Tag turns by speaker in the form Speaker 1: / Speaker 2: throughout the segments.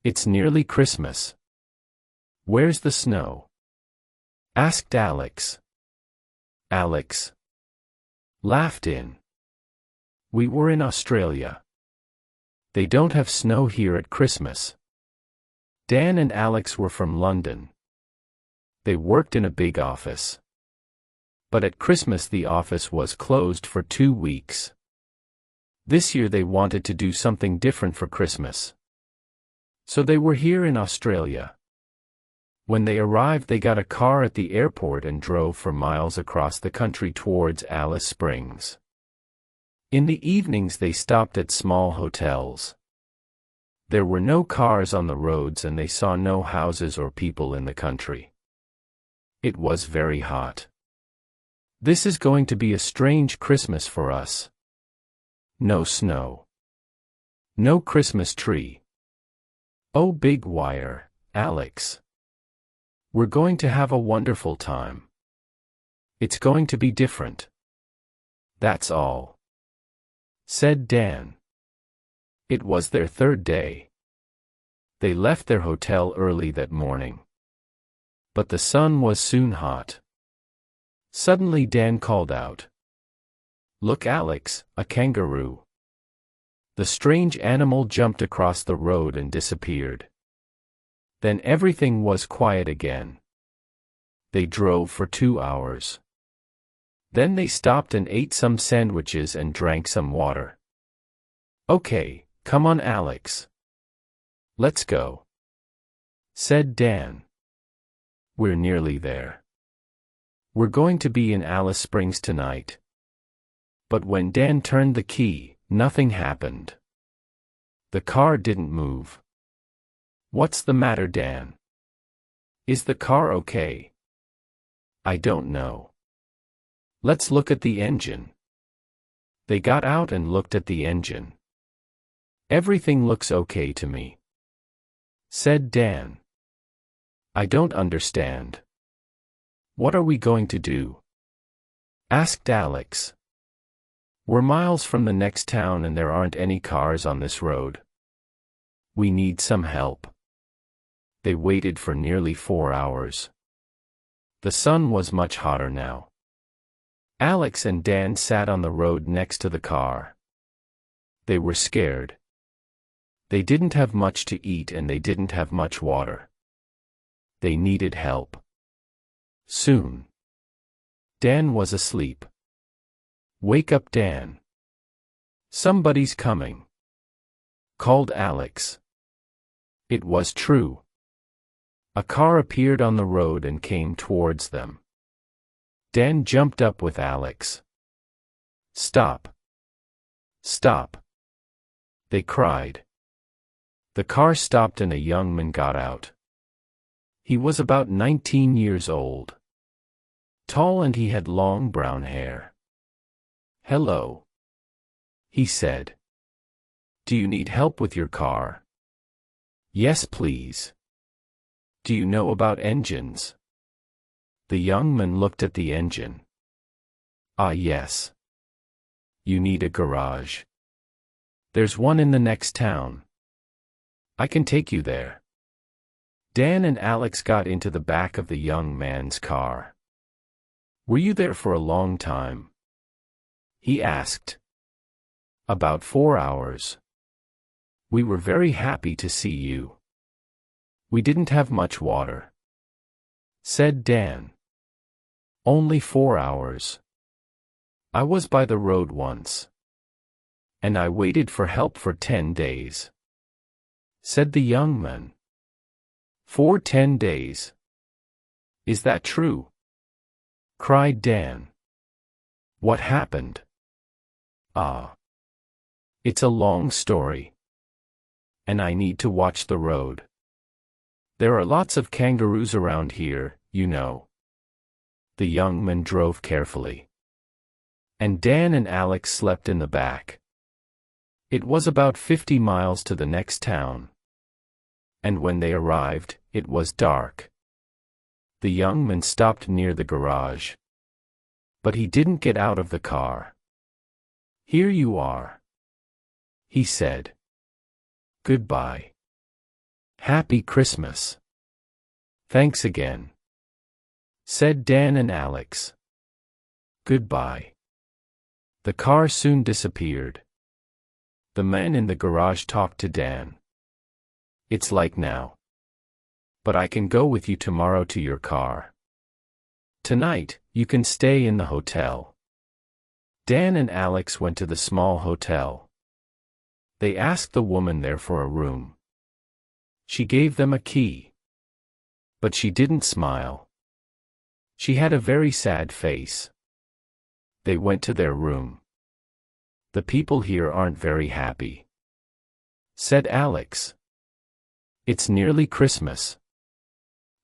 Speaker 1: It's nearly Christmas. Where's the snow? Asked Alex. Alex laughed in. We were in Australia. They don't have snow here at Christmas. Dan and Alex were from London. They worked in a big office. But at Christmas the office was closed for 2 weeks. This year they wanted to do something different for Christmas. So they were here in Australia. When they arrived they got a car at the airport and drove for miles across the country towards Alice Springs. In the evenings they stopped at small hotels. There were no cars on the roads and they saw no houses or people in the country. It was very hot. This is going to be a strange Christmas for us. No snow. No Christmas tree. Oh, big wire, Alex. We're going to have a wonderful time. It's going to be different. That's all, said Dan. It was their third day. They left their hotel early that morning. But the sun was soon hot. Suddenly Dan called out, "Look, Alex, a kangaroo." The strange animal jumped across the road and disappeared. Then everything was quiet again. They drove for 2 hours. Then they stopped and ate some sandwiches and drank some water. "Okay, come on, Alex. Let's go," said Dan. "We're nearly there. We're going to be in Alice Springs tonight." But when Dan turned the key, nothing happened. The car didn't move. "What's the matter, Dan? Is the car okay?" "I don't know. Let's look at the engine." They got out and looked at the engine. "Everything looks okay to me," said Dan. "I don't understand. What are we going to do?" asked Alex. "We're miles from the next town and there aren't any cars on this road. We need some help." They waited for nearly 4 hours. The sun was much hotter now. Alex and Dan sat on the road next to the car. They were scared. They didn't have much to eat and they didn't have much water. They needed help. Soon. Dan was asleep. "Wake up, Dan. Somebody's coming," called Alex. It was true. A car appeared on the road and came towards them. Dan jumped up with Alex. "Stop! Stop!" they cried. The car stopped and a young man got out. He was about 19 years old. Tall and he had long brown hair. "Hello," he said. "Do you need help with your car?" "Yes, please." "Do you know about engines?" The young man looked at the engine. "Ah, yes. You need a garage. There's one in the next town. I can take you there." Dan and Alex got into the back of the young man's car. "Were you there for a long time?" he asked. "About 4 hours. We were very happy to see you. We didn't have much water," said Dan. "Only 4 hours. I was by the road once. And I waited for help for 10 days," said the young man. "For 10 days? Is that true?" cried Dan. "What happened?" "Ah. It's a long story. And I need to watch the road. There are lots of kangaroos around here, you know." The young man drove carefully. And Dan and Alex slept in the back. It was about 50 miles to the next town. And when they arrived, it was dark. The young man stopped near the garage. But he didn't get out of the car. "Here you are," he said. "Goodbye." Happy Christmas. Thanks again, said Dan and Alex. Goodbye. The car soon disappeared. The man in the garage talked to Dan. It's like now. But I can go with you tomorrow to your car. Tonight, you can stay in the hotel. Dan and Alex went to the small hotel. They asked the woman there for a room. She gave them a key. But she didn't smile. She had a very sad face. They went to their room. The people here aren't very happy, said Alex. It's nearly Christmas.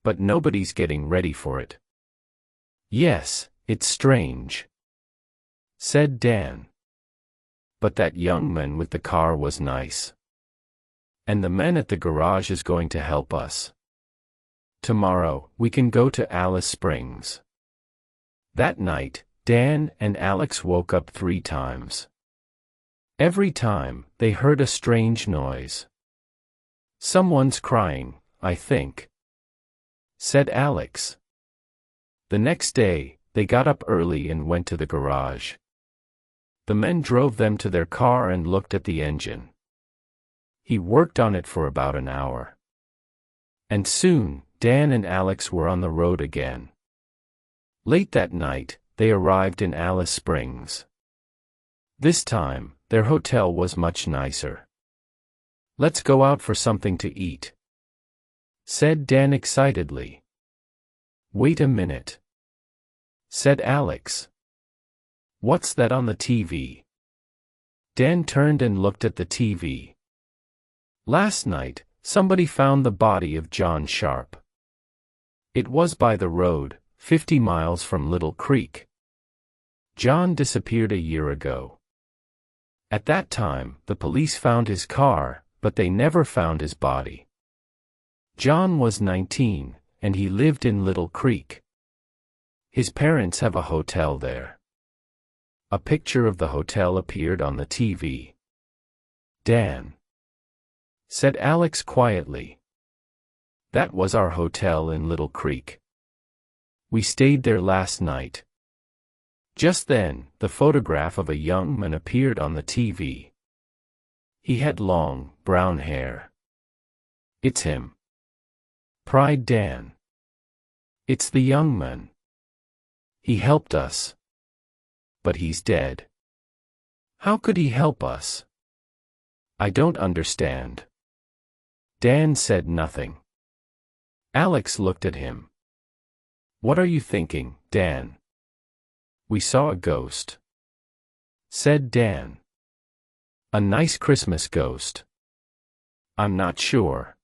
Speaker 1: But nobody's getting ready for it. Yes, it's strange, said Dan. But that young man with the car was nice. And the man at the garage is going to help us. Tomorrow, we can go to Alice Springs. That night, Dan and Alex woke up 3 times. Every time, they heard a strange noise. Someone's crying, I think, said Alex. The next day, they got up early and went to the garage. The men drove them to their car and looked at the engine. He worked on it for about an hour. And soon, Dan and Alex were on the road again. Late that night, they arrived in Alice Springs. This time, their hotel was much nicer. Let's go out for something to eat, said Dan excitedly. Wait a minute, said Alex. What's that on the TV? Dan turned and looked at the TV. Last night, somebody found the body of John Sharp. It was by the road, 50 miles from Little Creek. John disappeared a year ago. At that time, the police found his car, but they never found his body. John was 19, and he lived in Little Creek. His parents have a hotel there. A picture of the hotel appeared on the TV. Dan, said Alex quietly. That was our hotel in Little Creek. We stayed there last night. Just then, the photograph of a young man appeared on the TV. He had long, brown hair. It's him, cried Dan. It's the young man. He helped us. But he's dead. How could he help us? I don't understand. Dan said nothing. Alex looked at him. What are you thinking, Dan? We saw a ghost, said Dan. A nice Christmas ghost. I'm not sure.